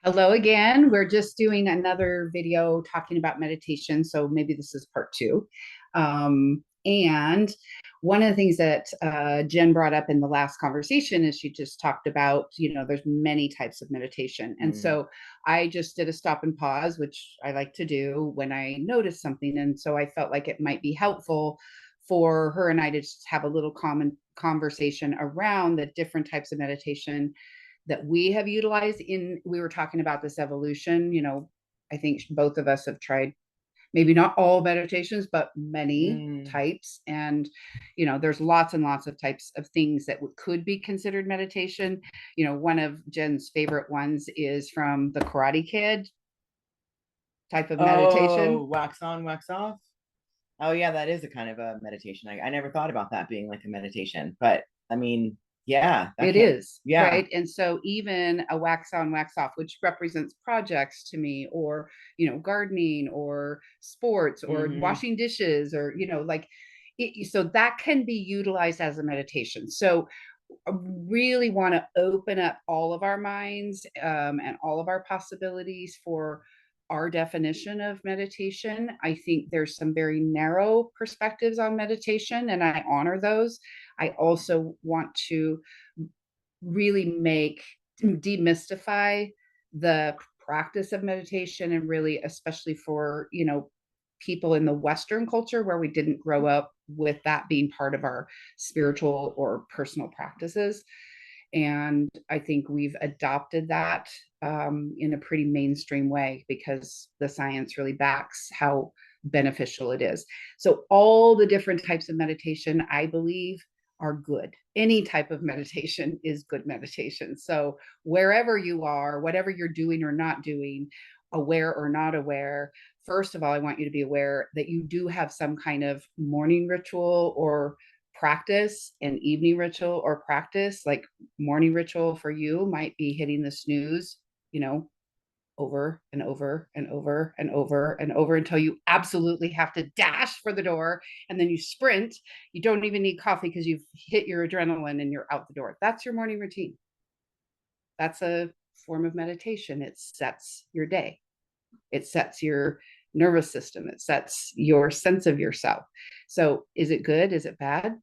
Hello again. We're just doing another video talking about meditation. So maybe this is part two. And one of the things that Jen brought up in the last conversation is she just talked about, there's many types of meditation. And Mm. so I just did a stop and pause, which I like to do when I notice something. And so I felt like it might be helpful for her and I to just have a little common conversation around the different types of meditation that we have utilized. We were talking about this evolution. I think both of us have tried, maybe not all meditations, but many Mm. types. And there's lots and lots of types of things that could be considered meditation. One of Jen's favorite ones is from the Karate Kid type of Oh, meditation. wax on, wax off. Oh, yeah, that is a kind of a meditation. I never thought about that being like a meditation, but I mean, yeah, that It can't, is, yeah. right? And so even a wax on, wax off, which represents projects to me, or, gardening or sports or Hmm. washing dishes, or, like, so that can be utilized as a meditation. So I really want to open up all of our minds, and all of our possibilities for our definition of meditation. I think there's some very narrow perspectives on meditation, and I honor those. I also want to really make demystify the practice of meditation, and really especially for people in the Western culture where we didn't grow up with that being part of our spiritual or personal practices. And I think we've adopted that in a pretty mainstream way because the science really backs how beneficial it is. So all the different types of meditation, I believe, are good. Any type of meditation is good meditation. So wherever you are, whatever you're doing or not doing, aware or not aware, first of all, I want you to be aware that you do have some kind of morning ritual or practice, and evening ritual or practice. Like, morning ritual for you might be hitting the snooze, you know, over and over and over and over and over until you absolutely have to dash for the door, and then you sprint. You don't even need coffee because you've hit your adrenaline and you're out the door. That's your morning routine. That's a form of meditation. It sets your day, it sets your nervous system, it sets your sense of yourself. So is it good, is it bad?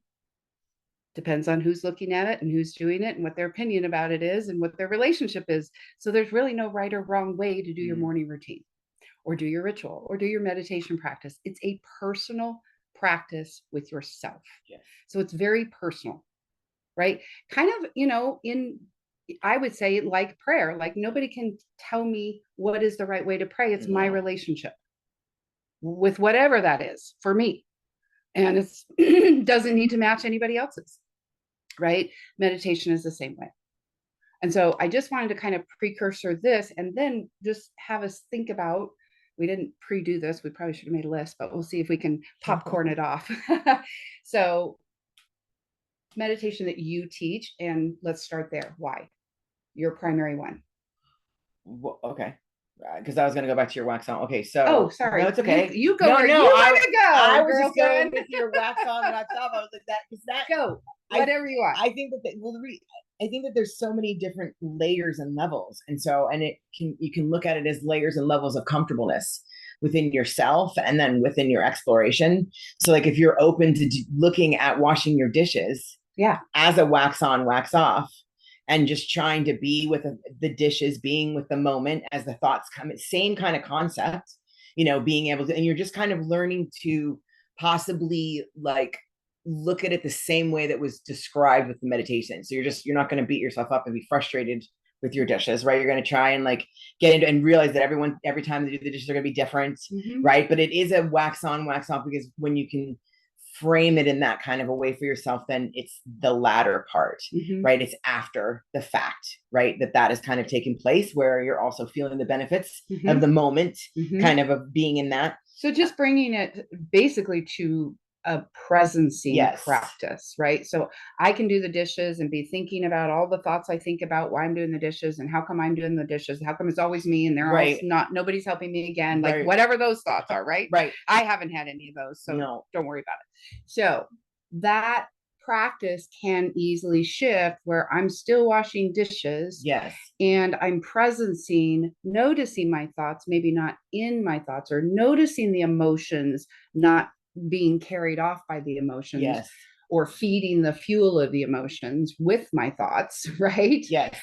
Depends on who's looking at it and who's doing it and what their opinion about it is and what their relationship is. So there's really no right or wrong way to do your Mm. morning routine or do your ritual or do your meditation practice. It's a personal practice with yourself. Yes. So it's very personal, right? Kind of, in, I would say, like prayer, like nobody can tell me what is the right way to pray. It's my No. relationship with whatever that is for me. And it doesn't need to match anybody else's, right? Meditation is the same way. And so I just wanted to kind of precursor this and then just have us think about, we didn't pre-do this, we probably should have made a list, but we'll see if we can popcorn it off. So meditation that you teach, and let's start there. Why? Your primary one. Well, okay. Because I was gonna go back to your wax on. Okay, Oh, so no, sorry. it's You okay. you go No, where no, you want to I go, was just going girlfriend. with your wax on, wax off. I was like that because that Go. I Whatever you want. I think that I think that there's so many different layers and levels, and so and it can you can look at it as layers and levels of comfortableness within yourself and then within your exploration. So like if you're open to looking at washing your dishes Yeah. as a wax on, wax off, and just trying to be with the dishes, being with the moment as the thoughts come, same kind of concept, being able to, and you're just kind of learning to possibly like look at it the same way that was described with the meditation. So you're not going to beat yourself up and be frustrated with your dishes, right? You're going to try and like get into and realize that every time they do the dishes are going to be different, Mm-hmm. right? But it is a wax on, wax off because when you can frame it in that kind of a way for yourself, then it's the latter part, Mm-hmm. right? It's after the fact, right? That is kind of taking place where you're also feeling the benefits of Mm-hmm. the moment, Mm-hmm. kind of being in that. So just bringing it basically to a presencing Yes. practice, right? So I can do the dishes and be thinking about all the thoughts I think about why I'm doing the dishes and how come I'm doing the dishes, how come it's always me and they're all Right. not, nobody's helping me again, like Right. whatever those thoughts are, right? Right. I haven't had any of those, so No. don't worry about it. So that practice can easily shift where I'm still washing dishes Yes. and I'm presencing, noticing my thoughts, maybe not in my thoughts, or noticing the emotions, not being carried off by the emotions, Yes. or feeding the fuel of the emotions with my thoughts, right? Yes.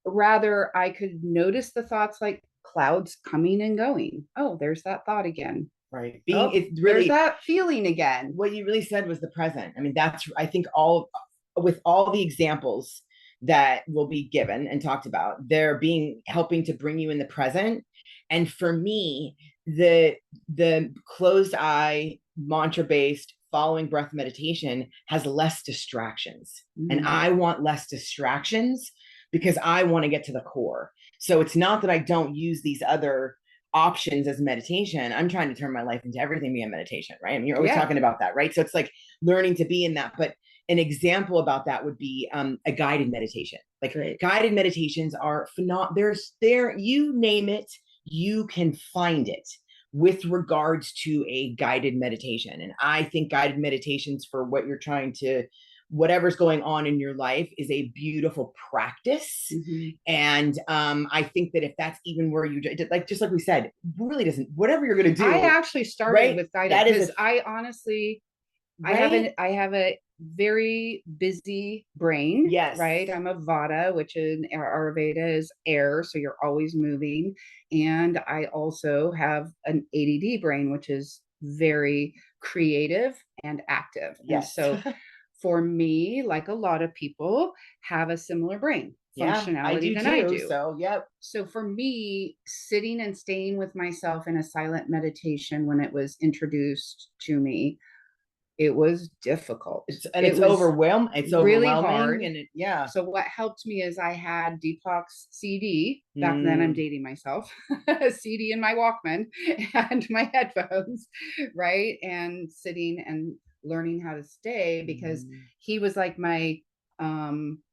Rather, I could notice the thoughts like clouds coming and going. Oh, there's that thought again. Right. Oh, It's there's really, that feeling again. what you really said was the present. I mean, that's, I think all, with all the examples that will be given and talked about, they're being, helping to bring you in the present. And for me, the closed eye, mantra based following breath meditation has less distractions. And I want less distractions because I want to get to the core. So it's not that I don't use these other options as meditation. I'm trying to turn my life into everything being meditation, right? I mean, you're always talking about that, right? So it's like learning to be in that. But an example about that would be a guided meditation. Like guided meditations are phenomenal. There's there, you name it, you can find it with regards to a guided meditation. And I think guided meditations for what you're trying to, whatever's going on in your life, is a beautiful practice. And I think that if that's even where you like, just like we said, really doesn't, whatever you're going to do. I actually started with guided because I honestly, right? I have a very busy brain. Yes. Right. I'm a Vata, which in Ayurveda is air. So you're always moving. And I also have an ADD brain, which is very creative and active. Yes. And so for me, like a lot of people, have a similar brain functionality than I do. So, yep. So for me, sitting and staying with myself in a silent meditation when it was introduced to me, it was difficult. It's overwhelming. It's really overwhelming. Hard. And yeah. So what helped me is I had Deepak's CD. Back then, I'm dating myself. A CD in my Walkman and my headphones, right? And sitting and learning how to stay because he was like my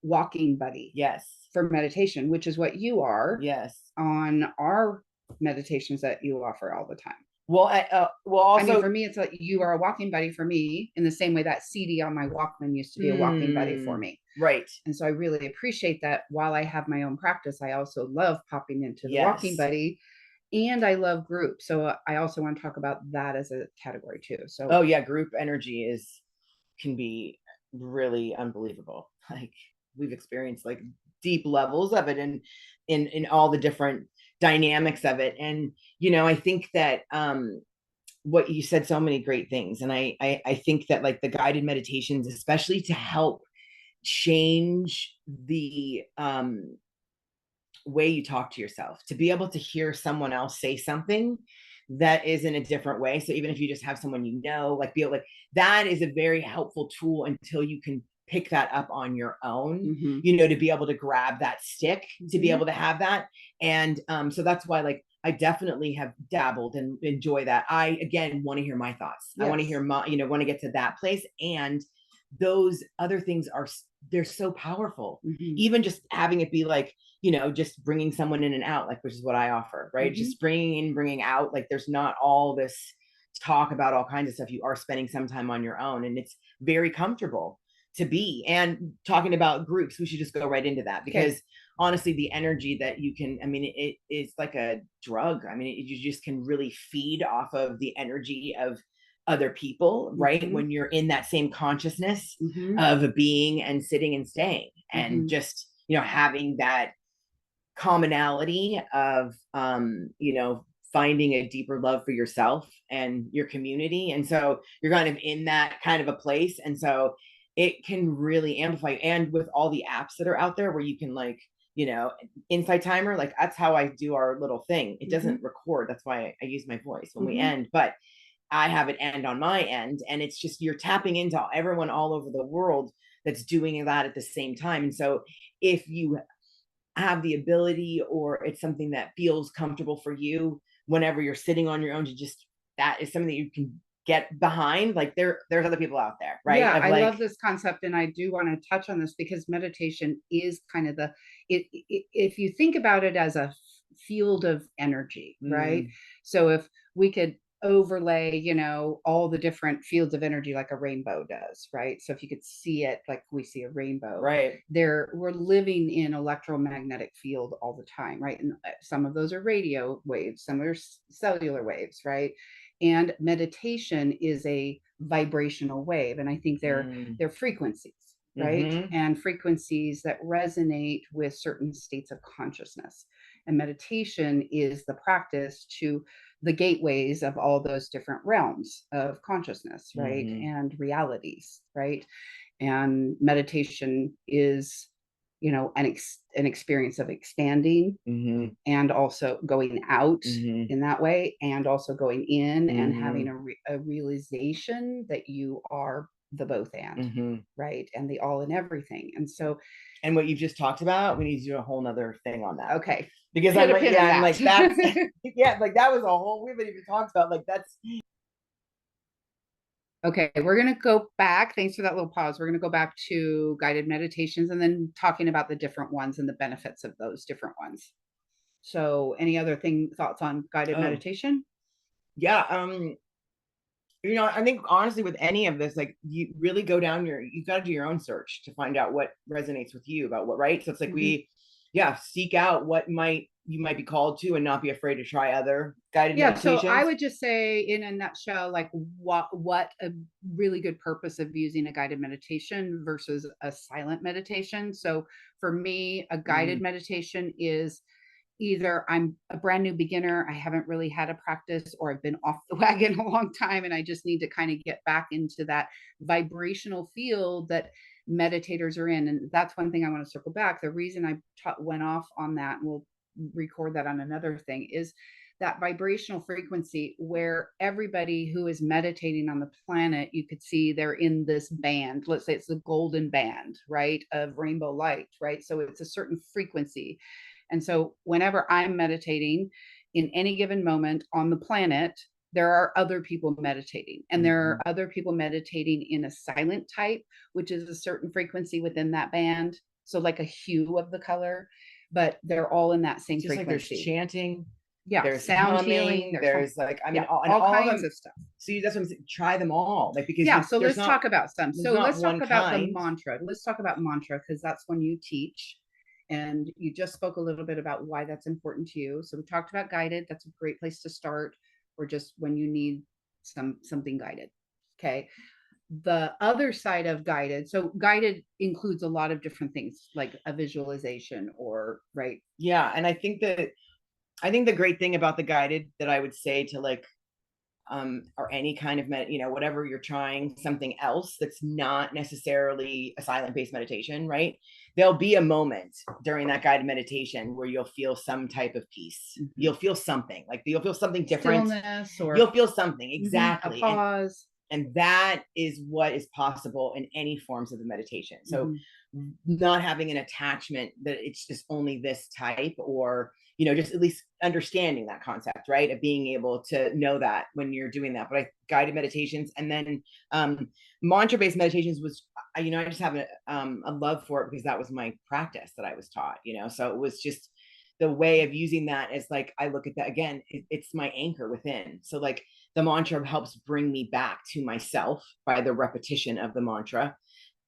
walking buddy. Yes. For meditation, which is what you are. Yes. On our meditations that you offer all the time. Well, also, I mean, for me, it's like you are a walking buddy for me in the same way that CD on my Walkman used to be a walking buddy for me. Right. And so I really appreciate that. While I have my own practice, I also love popping into the walking buddy, and I love group. So I also want to talk about that as a category too. So, oh yeah, group energy can be really unbelievable. Like we've experienced like deep levels of it in all the different dynamics of it. And I think that what you said, so many great things. And I think that like the guided meditations, especially to help change the way you talk to yourself, to be able to hear someone else say something that is in a different way. So even if you just have someone, like be able, like that is a very helpful tool until you can pick that up on your own, to be able to grab that stick, to be able to have that. And so that's why like I definitely have dabbled and enjoy that. I again want to hear my thoughts. Yes. I want to hear my, want to get to that place. And those other things they're so powerful. Even just having it be like, just bringing someone in and out, like, which is what I offer, right? Just bringing in, bringing out, like there's not all this talk about all kinds of stuff. You are spending some time on your own, and it's very comfortable to be. And talking about groups, we should just go right into that because honestly, the energy that you can, I mean, it's like a drug. I mean, you just can really feed off of the energy of other people, right? When you're in that same consciousness of being and sitting and staying and just, having that commonality of, finding a deeper love for yourself and your community. And so you're kind of in that kind of a place. And so it can really amplify. And with all the apps that are out there where you can like, Insight Timer, like that's how I do our little thing. It doesn't record. That's why I use my voice when we end, but I have it end on my end. And it's just, you're tapping into everyone all over the world that's doing that at the same time. And so if you have the ability, or it's something that feels comfortable for you, whenever you're sitting on your own, to just, that is something that you can get behind. Like there's other people out there, right? Yeah, I love this concept. And I do want to touch on this because meditation is kind of if you think about it as a field of energy, right? So if we could overlay, all the different fields of energy like a rainbow does, right? So if you could see it like we see a rainbow, Right. we're living in electromagnetic field all the time, right? And some of those are radio waves, some are cellular waves, right? And meditation is a vibrational wave, and I think Mm. they're frequencies, right? Mm-hmm. And frequencies that resonate with certain states of consciousness. And meditation is the practice to the gateways of all those different realms of consciousness, right? Mm-hmm. And realities, right? And meditation is, an experience of expanding Mm-hmm. and also going out Mm-hmm. in that way, and also going in and having Mm-hmm. a realization that you are the both and, Mm-hmm. right? And the all in everything. And so, And what you've just talked about, we need to do a whole nother thing on that. okay, Because put I'm a like, pin in yeah, I'm that. like, that's, yeah, like that was a whole, we haven't even talked about, like, that's, Okay, we're going to go back. Thanks for that little pause. We're going to go back to guided meditations and then talking about the different ones and the benefits of those different ones. So, any other thoughts on guided oh, meditation? yeah. I think honestly with any of this, like you really go down you got to do your own search to find out what resonates with you about what, right? So it's like Mhm. yeah, seek out what you might be called to and not be afraid to try other guided Yeah, so I meditations. would just say in a nutshell, like what a really good purpose of using a guided meditation versus a silent meditation. So for me, a guided Mm, meditation is either I'm a brand new beginner, I haven't really had a practice, or I've been off the wagon a long time and I just need to kind of get back into that vibrational field that meditators are in. And that's one thing I want to circle back. The reason I went off on that, and we'll record that on another thing, is that vibrational frequency where everybody who is meditating on the planet, you could see they're in this band. Let's say it's the golden band, right, of rainbow light, right? So it's a certain frequency. And so whenever I'm meditating in any given moment on the planet, there are other people meditating, and there mm-hmm. are other people meditating in a silent type, which is a certain frequency within that band. So like a hue of the color, but they're all in that same Just like there's frequency. chanting, Yeah, there's sound healing, humming, there's there's like, I mean, yeah, all, and all all of kinds them. of stuff. So that's what I'm saying. Try them all, like because Yeah, so let's talk about some. there's So not let's talk one about the kind. mantra. Let's talk about mantra because that's when you teach. And you just spoke a little bit about why that's important to you. So we talked about guided. That's a great place to start, or just when you need something guided. Okay. The other side of guided, so guided includes a lot of different things like a visualization or right. Yeah, and I think the great thing about the guided that I would say to like or any kind of whatever you're trying something else that's not necessarily a silent based meditation, right? There'll be a moment during that guided meditation where you'll feel some type of peace. Mm-hmm. You'll feel something, like you'll feel something different. Stillness or You'll feel something a exactly, pause. and that is what is possible in any forms of the meditation. So Mm-hmm. not having an attachment that it's just only this type, or just at least understanding that concept, right, of being able to know that when you're doing that. But I guided meditations, and then mantra based meditations was I just have a love for it because that was my practice that I was taught, so it was just the way of using that is like I look at that again, it's my anchor within. So like the mantra helps bring me back to myself by the repetition of the mantra,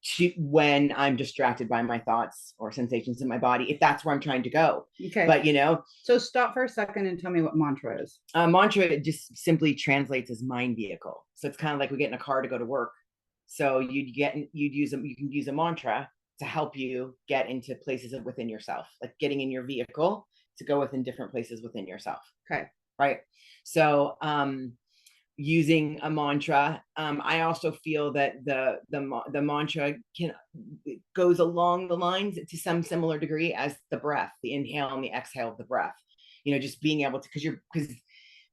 to when I'm distracted by my thoughts or sensations in my body, if that's where I'm trying to go. Okay. But so stop for a second and tell me what mantra is. Mantra just simply translates as mind vehicle. So it's kind of like we get in a car to go to work. So you can use a mantra to help you get into places within yourself, like getting in your vehicle to go within different places within yourself. Okay. Right. So using a mantra. I also feel that the mantra goes along the lines to some similar degree as the breath, the inhale and the exhale of the breath. Just being able to, because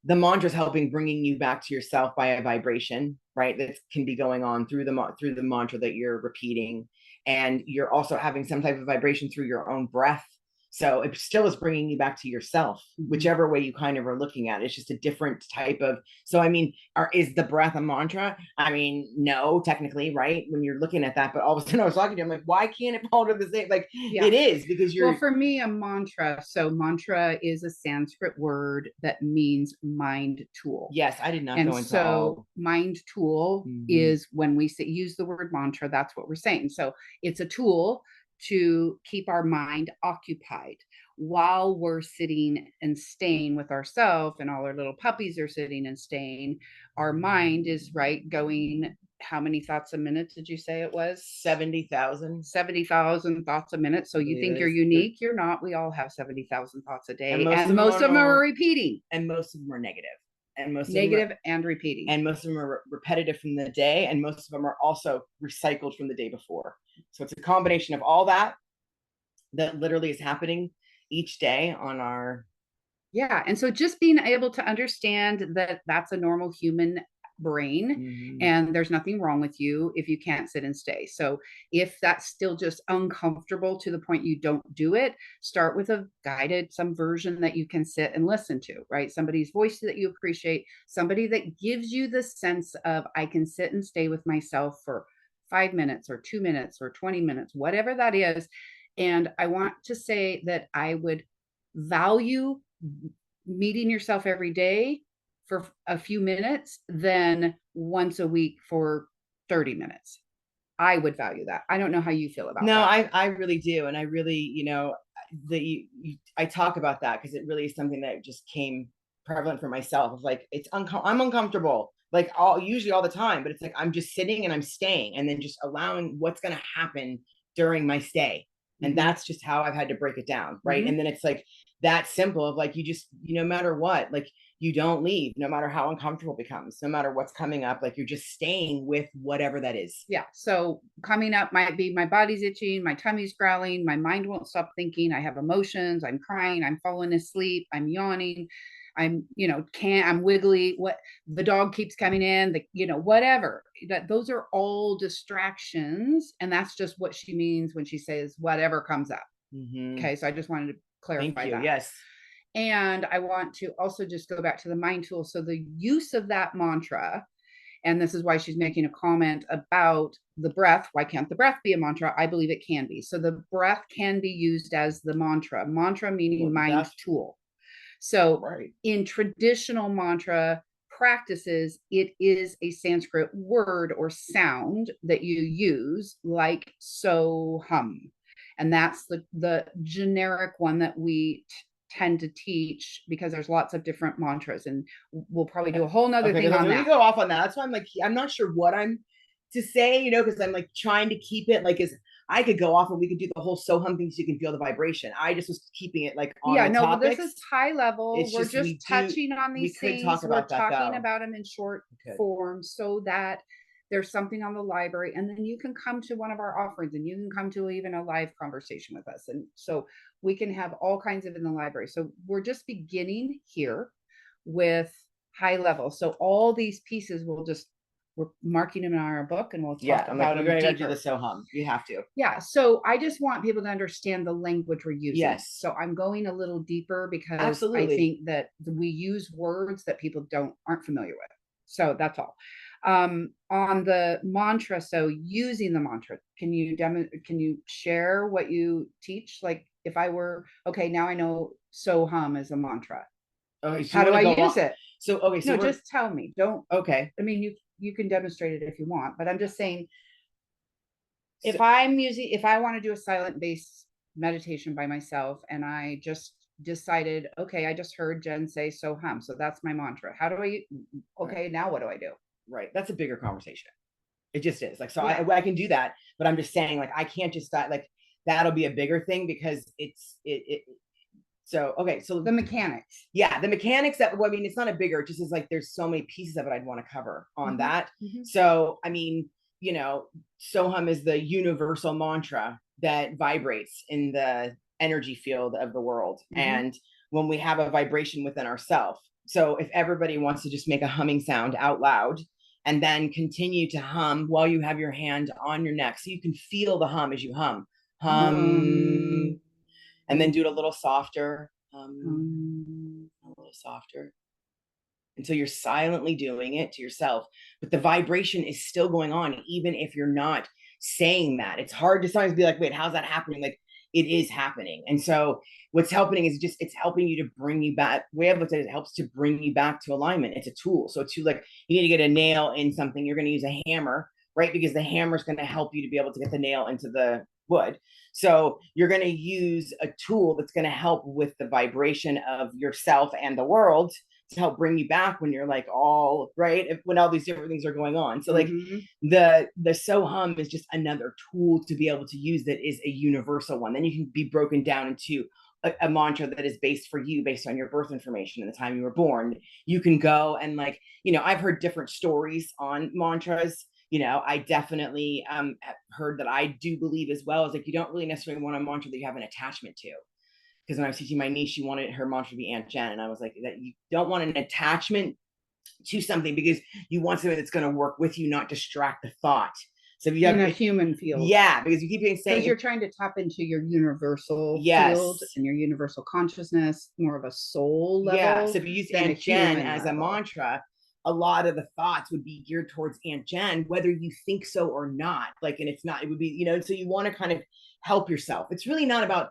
the mantra is helping bringing you back to yourself by a vibration, right? That can be going on through the mantra that you're repeating, and you're also having some type of vibration through your own breath So it still is bringing you back to yourself, whichever way you kind of are looking at it. It's just a different type of. So I mean, is the breath a mantra? I mean, no, technically, right? When you're looking at that, but all of a sudden I was talking to him like, why can't it fall to the same? Like Yeah. it is because you're. Well, for me, a mantra. So mantra is a Sanskrit word that means mind tool. Yes, I did not And go into so all. mind tool is when we say, use the word mantra, that's what we're saying. So it's a tool to keep our mind occupied while we're sitting and staying with ourselves, and all our little puppies are sitting and staying. Our mind is right going, how many thoughts a minute did you say it was? 70,000. 70,000 thoughts a minute. So you think you're unique? You're not. We all have 70,000 thoughts a day, and most of them are repeating, and most of them are negative, and most negative and repeating, and most of them are repetitive from the day, and most of them are also recycled from the day before. So it's a combination of all that literally is happening each day on our. Yeah. And so just being able to understand that that's a normal human brain, and there's nothing wrong with you if you can't sit and stay. So if that's still just uncomfortable to the point you don't do it, start with a guided, some version that you can sit and listen to, right? Somebody's voice that you appreciate, somebody that gives you the sense of, I can sit and stay with myself for 5 minutes or 2 minutes or 20 minutes, whatever that is. And I want to say that I would value meeting yourself every day for a few minutes than once a week for 30 minutes. I would value that. I don't know how you feel about that. No, I really do. And I really, I talk about that because it really is something that just came prevalent for myself. Of like, I'm uncomfortable, like usually all the time, but it's like, I'm just sitting and I'm staying and then just allowing what's going to happen during my stay. And that's just how I've had to break it down. Right. And then it's like that simple of like, you just, no matter what, like, you don't leave, no matter how uncomfortable it becomes, no matter what's coming up, like you're just staying with whatever that is. Yeah. So coming up might be my body's itching, my tummy's growling, my mind won't stop thinking, I have emotions, I'm crying, I'm falling asleep, I'm yawning, I'm, I'm wiggly, what, the dog keeps coming in, whatever. Those are all distractions. And that's just what she means when she says whatever comes up. Okay. So I just wanted to clarify that. Yes. And I want to also just go back to the mind tool. So the use of that mantra, and this is why she's making a comment about the breath. Why can't the breath be a mantra? I believe it can be. So the breath can be used as the mantra, meaning mind tool. So in traditional mantra practices, it is a Sanskrit word or sound that you use, like so hum. And that's the generic one that we tend to teach, because there's lots of different mantras, and we'll probably do a whole nother thing on that. We go off on that. That's why I'm like, I'm not sure what I'm to say, because I'm like trying to keep it like, I could go off and we could do the whole so hum thing so you can feel the vibration. I just was keeping it like on the topics. This is high level. We're just touching on these things. We're talking about them in short form so that there's something on the library, and then you can come to one of our offerings, and you can come to even a live conversation with us. And so we can have all kinds of in the library. So we're just beginning here with high level. So all these pieces we're marking them in our book, and we'll talk about them deeper. Do the so hum. You have to. Yeah. So I just want people to understand the language we're using. Yes. So I'm going a little deeper because I think that we use words that people aren't familiar with. So that's all. On the mantra, so using the mantra, can you share what you teach? Like if I were, okay, now I know so hum is a mantra. Okay, so how do I use it? So okay, so no, just tell me. Don't. Okay. I mean, you can demonstrate it if you want, but I'm just saying, if I want to do a silent based meditation by myself, and I just decided, okay, I just heard Jen say so hum, so that's my mantra. How do I? Okay, now what do I do? Right. That's a bigger conversation. It just is like, so I can do that, but I'm just saying, like, I can't just start, like, that'll be a bigger thing because so, okay. So the mechanics. Yeah. The mechanics I mean, it's not a bigger, it just is like, there's so many pieces of it I'd want to cover on that. So, I mean, so hum is the universal mantra that vibrates in the energy field of the world. And when we have a vibration within ourselves, so if everybody wants to just make a humming sound out loud and then continue to hum while you have your hand on your neck, so you can feel the hum as you hum. And then do it a little softer, a little softer, until you're silently doing it to yourself. But the vibration is still going on, even if you're not saying that. It's hard to sometimes be like, wait, how's that happening? Like, it is happening. And so what's helping is just, it's helping you to bring you back. The way I've looked at it, it helps to bring you back to alignment. It's a tool. So to like, you need to get a nail in something, you're going to use a hammer, right? Because the hammer is going to help you to be able to get the nail into the wood. So you're going to use a tool that's going to help with the vibration of yourself and the world to help bring you back when you're like all right, when all these different things are going on. So like the so hum is just another tool to be able to use that is a universal one. Then you can be broken down into a mantra that is based for you, based on your birth information and the time you were born. You can go and like, I've heard different stories on mantras. I definitely have heard that I do believe as well, is like, you don't really necessarily want a mantra that you have an attachment to. Because when I was teaching my niece, she wanted her mantra to be Aunt Jen. And I was like, that you don't want an attachment to something, because you want something that's going to work with you, not distract the thought. So if you have in a human field. Yeah, because you keep saying, because you're trying to tap into your universal field and your universal consciousness, more of a soul level. Yeah. So if you use Aunt Jen as a mantra, a lot of the thoughts would be geared towards Aunt Jen, whether you think so or not. Like, and it's not, it would be, so you want to kind of help yourself. It's really not about,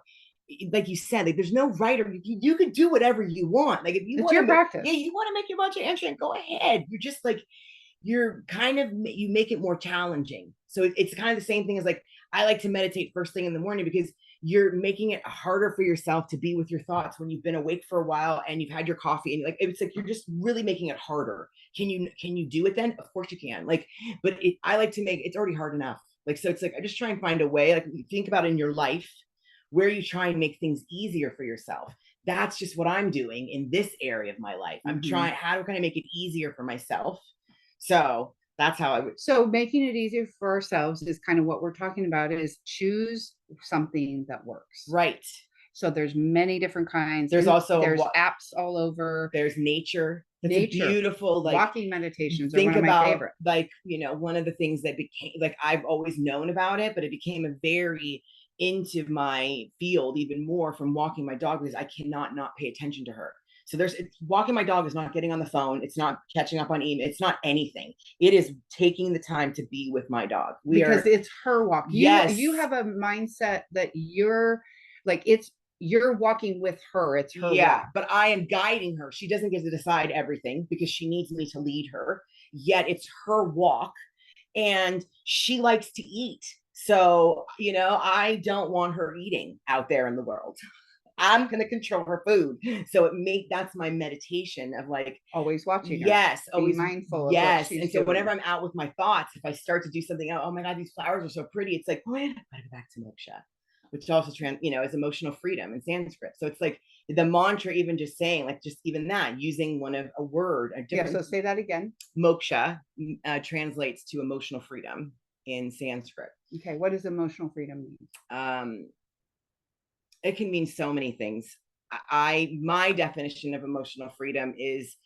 like you said, like there's no right or you could do whatever you want. Like if you want to practice, you want to make your mantra Aunt Jen, go ahead. You're just like, you're kind of, you make it more challenging. So it's kind of the same thing as like, I like to meditate first thing in the morning, because you're making it harder for yourself to be with your thoughts when you've been awake for a while and you've had your coffee, and like, it's like, you're just really making it harder. Can you do it then? Of course you can. Like, but I like to make, it's already hard enough. Like, so it's like, I just try and find a way, like, you think about in your life, where you try and make things easier for yourself. That's just what I'm doing in this area of my life. I'm trying, how can I make it easier for myself? So that's how I would. So making it easier for ourselves is kind of what we're talking about, is choose something that works. Right. So there's many different kinds. There's also apps all over. There's nature. It's beautiful, like walking meditations are one of my favorite. Like, one of the things that became, like, I've always known about it, but it became a very into my field even more from walking my dog, because I cannot not pay attention to her. So walking my dog is not getting on the phone. It's not catching up on email. It's not anything. It is taking the time to be with my dog. Because it's her walk. Yes. You have a mindset that you're like, you're walking with her. It's her walk. But I am guiding her. She doesn't get to decide everything because she needs me to lead her. Yet it's her walk, and she likes to eat. So, I don't want her eating out there in the world. I'm going to control her food. So that's my meditation of like always watching her. Yes. Always mindful. Yes. And so whenever I'm out with my thoughts, if I start to do something, oh my God, these flowers are so pretty. It's like, oh, I gotta go back to moksha, which also is emotional freedom in Sanskrit. So it's like the mantra, even just saying, like, just even that, using a word. So say that again. Moksha translates to emotional freedom in Sanskrit. Okay. What does emotional freedom mean? It can mean so many things. My definition of emotional freedom is,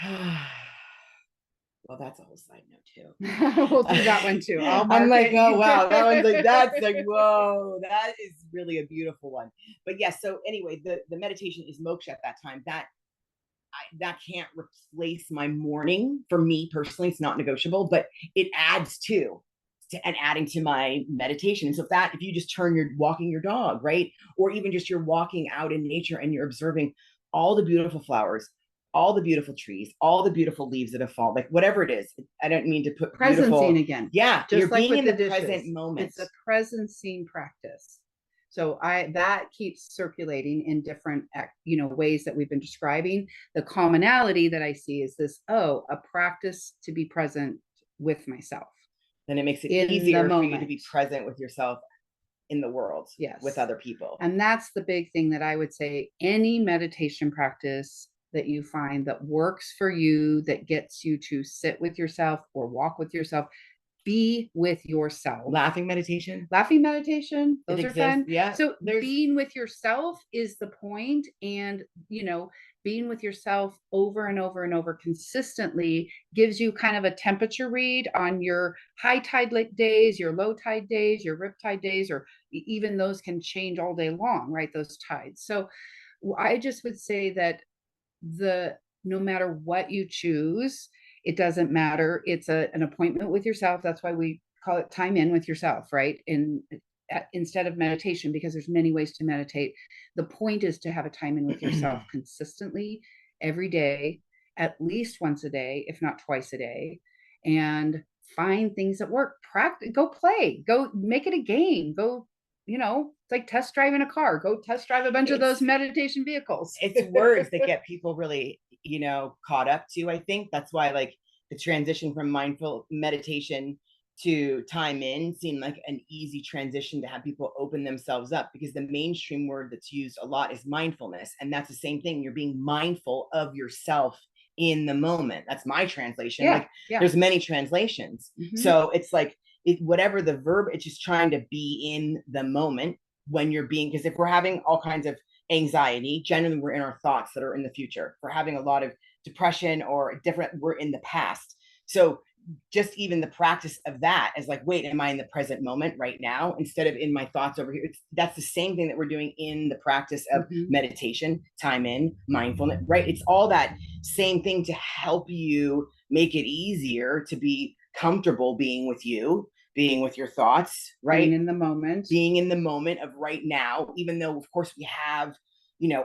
well, that's a whole side note too. We'll do that one too. I'm like, oh wow, that one's like, that's like, whoa, that is really a beautiful one. But yes, so anyway, the meditation is moksha at that time. That can't replace my morning for me personally. It's not negotiable, but it adds to and adding to my meditation. And so if you just you're walking your dog, right? Or even just you're walking out in nature and you're observing all the beautiful flowers, all the beautiful trees, all the beautiful leaves that have fallen, like whatever it is. I don't mean to put presencing again. Yeah. Just you're like being with in the dishes. present moment. It's a presencing practice. So that keeps circulating in different, ways that we've been describing. The commonality that I see is this, a practice to be present with myself. Then it makes it easier for you to be present with yourself in the world, with other people. And that's the big thing that I would say, any meditation practice that you find that works for you, that gets you to sit with yourself or walk with yourself, be with yourself. Laughing meditation. Those are fun. Yeah. So being with yourself is the point. And, being with yourself over and over and over consistently gives you kind of a temperature read on your high tide days, your low tide days, your rip tide days, or even those can change all day long, right? Those tides. So I just would say that the no matter what you choose, it doesn't matter. It's an appointment with yourself. That's why we call it time in with yourself, right? And instead of meditation, because there's many ways to meditate. The point is to have a time in with yourself consistently every day, at least once a day, if not twice a day, and find things that work. Practice, go play, go make it a game, go, it's like test driving a car. Go test drive a bunch of those meditation vehicles. It's words that get people really, caught up to. I think that's why, like, the transition from mindful meditation to time in seemed like an easy transition to have people open themselves up, because the mainstream word that's used a lot is mindfulness. And that's the same thing. You're being mindful of yourself in the moment. That's my translation. Yeah, like yeah. There's many translations. So it's like, whatever the verb, it's just trying to be in the moment when you're being, because if we're having all kinds of anxiety, generally we're in our thoughts that are in the future. If we're having a lot of depression or different, we're in the past. So just even the practice of that is like, wait, am I in the present moment right now instead of in my thoughts over here? That's the same thing that we're doing in the practice of meditation, time in, mindfulness, right? It's all that same thing to help you make it easier to be comfortable being with you, being with your thoughts, right? Being in the moment. Being in the moment of right now, even though, of course, we have,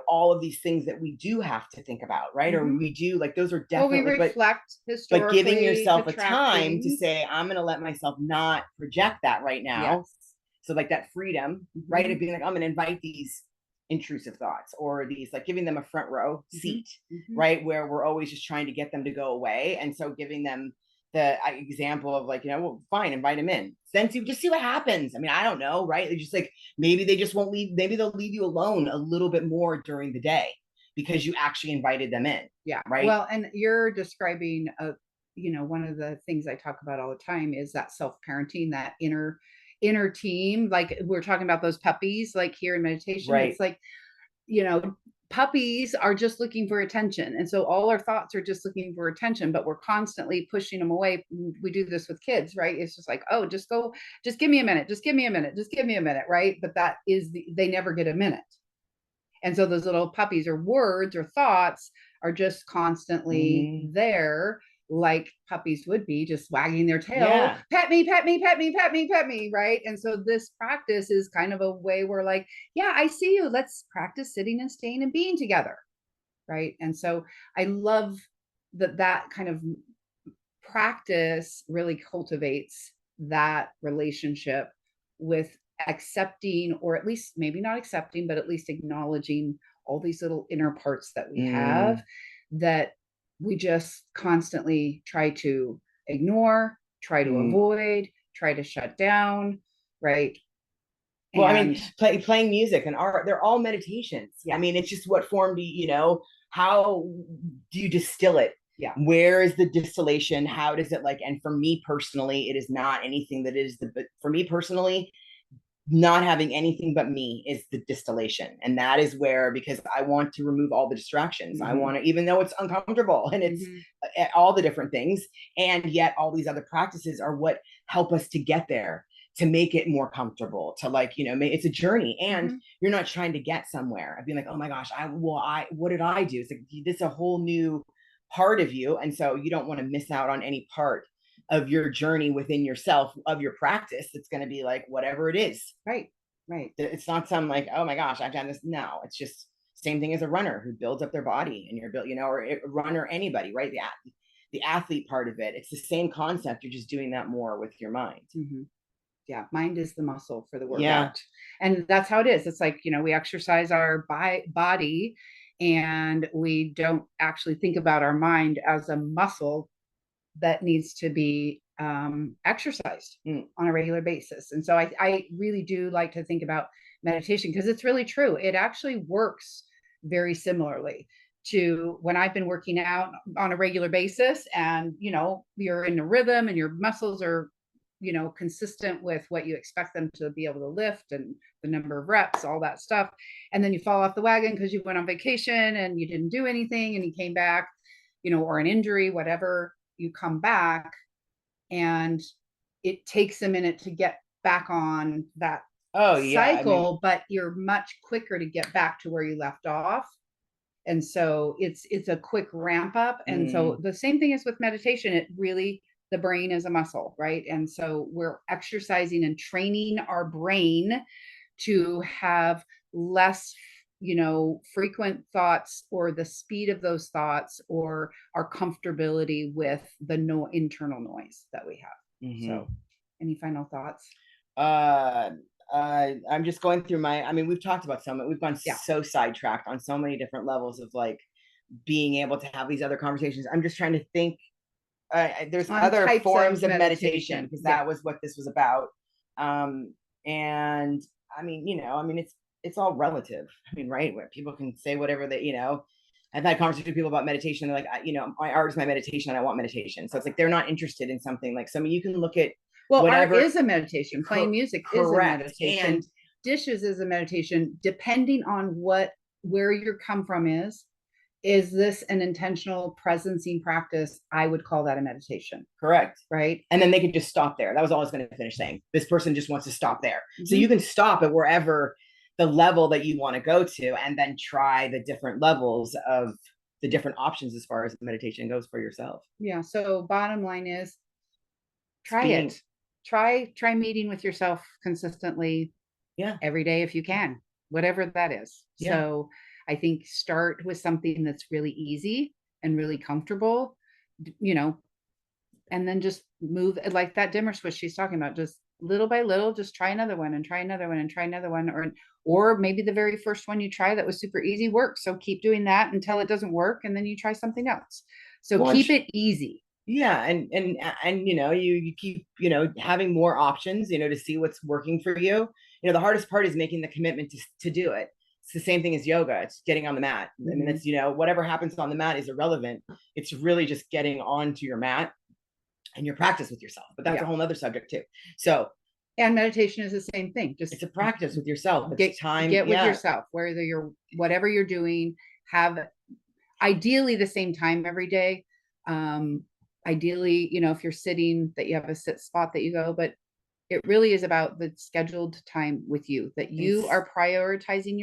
all of these things that we do have to think about, right? Or we do, like, those are definitely, we reflect historically, but giving yourself a time to say, I'm going to let myself not project that right now. Yes. So like that freedom, right? Of being like, I'm going to invite these intrusive thoughts, or these, like, giving them a front row seat, right? Where we're always just trying to get them to go away. And so giving them the example of, like, well, fine, invite them in. Then just see what happens. I mean, I don't know, right? They're just like, maybe they just won't leave. Maybe they'll leave you alone a little bit more during the day because you actually invited them in. Yeah. Right. Well, and you're describing one of the things I talk about all the time is that self-parenting, that inner team. Like we're talking about those puppies, like here in meditation, right. It's like, puppies are just looking for attention. And so all our thoughts are just looking for attention, but we're constantly pushing them away. We do this with kids, right? It's just like, oh, just give me a minute. Just give me a minute. Just give me a minute. Right. But that is they never get a minute. And so those little puppies or words or thoughts are just constantly there, like puppies would be, just wagging their tail. Yeah. Pet me, pet me, pet me, pet me, pet me, right? And so this practice is kind of a way where, like, yeah, I see you. Let's practice sitting and staying and being together, right? And so I love that kind of practice really cultivates that relationship with accepting, or at least maybe not accepting, but at least acknowledging all these little inner parts that we have that we just constantly try to ignore, try to avoid, try to shut down, right? Well, I mean, playing music and art, they're all meditations. Yeah. I mean, it's just what form do how do you distill it? Yeah. Where is the distillation? How does it, like, and for me personally, it is not anything that is but for me personally, not having anything but me is the distillation. And that is where, because I want to remove all the distractions. I want to, even though it's uncomfortable and it's all the different things, and yet all these other practices are what help us to get there, to make it more comfortable, to, like, it's a journey, and you're not trying to get somewhere. I'd be like, oh my gosh, what did I do? It's like, this is a whole new part of you. And so you don't want to miss out on any part of your journey within yourself, of your practice. It's going to be like whatever it is. Right. It's not some, like, oh my gosh, I've done this. No, it's just same thing as a runner who builds up their body, and you're built, or a runner, anybody, right? The athlete part of it. It's the same concept. You're just doing that more with your mind. Yeah. Mind is the muscle for the workout. Yeah. And that's how it is. It's like, we exercise our body, and we don't actually think about our mind as a muscle that needs to be exercised on a regular basis. And so I really do like to think about meditation, because it's really true. It actually works very similarly to when I've been working out on a regular basis, and, you're in a rhythm and your muscles are, consistent with what you expect them to be able to lift, and the number of reps, all that stuff. And then you fall off the wagon because you went on vacation and you didn't do anything, and you came back, or an injury, whatever, you come back, and it takes a minute to get back on that Oh yeah, I mean, cycle, but you're much quicker to get back to where you left off. And so it's a quick ramp up. And so mm, the same thing is with meditation. It really, the brain is a muscle, right? And so we're exercising and training our brain to have less, frequent thoughts, or the speed of those thoughts, or our comfortability with the internal noise that we have. mhm. So any final thoughts? uh I'm just going through I mean, we've talked about we've gone Yeah. so sidetracked on so many different levels of like being able to have these other conversations. I'm just trying to think. There's On other types forms of of meditation, meditation. because Yeah. that was what this was about. And I mean, I mean, it's all relative. I mean, right, where people can say whatever they, I've had conversations with people about meditation. They're like, my art is my meditation, and I want meditation. So it's like they're not interested in something like. So I mean, you can look at Well, art whatever. is a meditation. Playing music is a Correct. meditation. And Dishes is a meditation, depending on where your come from is. Is this an intentional presencing practice? I would call that a meditation. correct. Right. And then they could just stop there. That was all I was going to finish saying. This person just wants to stop there. Mm-hmm. So you can stop at wherever the level that you want to go to, and then try the different levels of the different options as far as meditation goes for yourself. Yeah. So bottom line is, try it. Try meeting with yourself consistently. Yeah. Every day if you can, whatever that is. Yeah. So I think start with something that's really easy and really comfortable, and then just move, like that dimmer switch she's talking about, just little by little, just try another one and try another one and try another one. Or maybe the very first one you try that was super easy works. So keep doing that until it doesn't work, and then you try something else. So keep it easy. Yeah. And you keep, having more options, to see what's working for you. The hardest part is making the commitment to do it. It's the same thing as yoga. It's getting on the mat. Mm-hmm. I mean, it's, whatever happens on the mat is irrelevant. It's really just getting onto your mat and your practice with yourself. But that's a whole other subject too. So, and meditation is the same thing. Just it's a practice with yourself. It's get with yourself, whatever you're doing, have ideally the same time every day. Ideally, if you're sitting, that you have a sit spot that you go, but it really is about the scheduled time with you, that you are prioritizing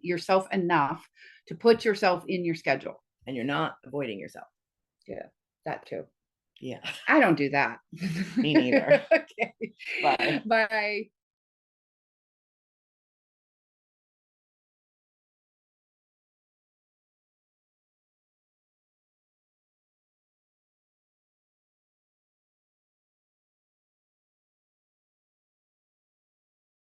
yourself enough to put yourself in your schedule. And you're not avoiding yourself. Yeah, that too. Yeah. I don't do that. Me neither. Okay. Bye. Bye.